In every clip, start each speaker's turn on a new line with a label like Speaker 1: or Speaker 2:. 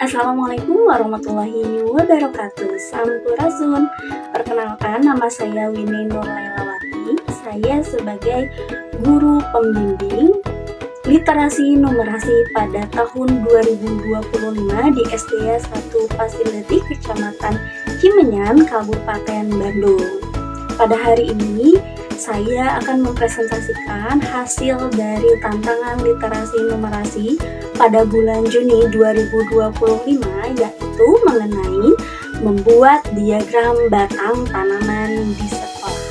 Speaker 1: Assalamualaikum warahmatullahi wabarakatuh. Sampurasun. Perkenalkan, nama saya Winnie Nurlailawati. Saya sebagai guru pembimbing literasi numerasi pada tahun 2025 di SD 1 Pasileti, Kecamatan Cimenyan, Kabupaten Bandung. Pada hari ini saya akan mempresentasikan hasil dari tantangan literasi numerasi pada bulan Juni 2025, yaitu mengenai membuat diagram batang tanaman di sekolah.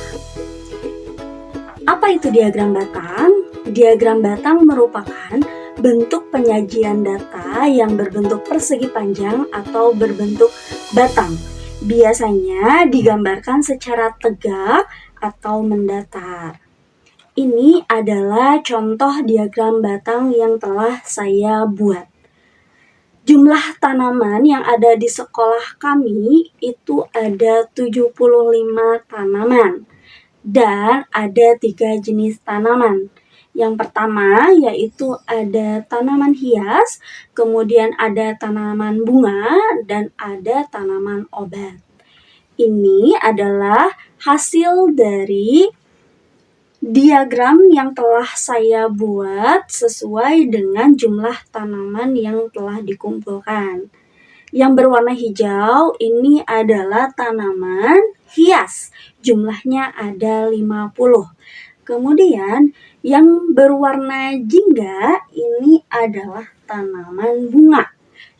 Speaker 1: Apa itu diagram batang? Diagram batang merupakan bentuk penyajian data yang berbentuk persegi panjang atau berbentuk batang. Biasanya digambarkan secara tegak atau mendatar. Ini adalah contoh diagram batang yang telah saya buat. Jumlah tanaman yang ada di sekolah kami itu ada 75 tanaman dan ada 3 jenis tanaman. Yang pertama yaitu ada tanaman hias, kemudian ada tanaman bunga, dan ada tanaman obat. Ini adalah hasil dari diagram yang telah saya buat sesuai dengan jumlah tanaman yang telah dikumpulkan. Yang berwarna hijau ini adalah tanaman hias. Jumlahnya ada 50. Kemudian yang berwarna jingga ini adalah tanaman bunga.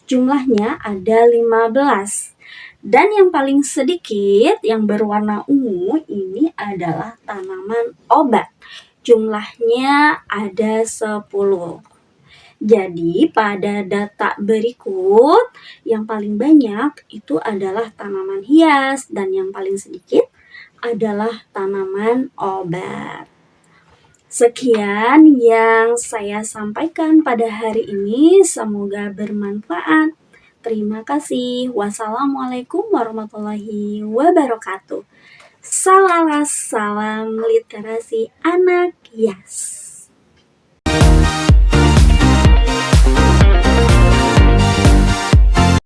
Speaker 1: Jumlahnya ada 15. Dan yang paling sedikit yang berwarna ungu ini adalah tanaman obat. Jumlahnya ada 10. Jadi pada data berikut yang paling banyak itu adalah tanaman hias dan yang paling sedikit adalah tanaman obat. Sekian yang saya sampaikan pada hari ini, semoga bermanfaat. Terima kasih. Wassalamualaikum warahmatullahi wabarakatuh. Salam literasi anak Yas.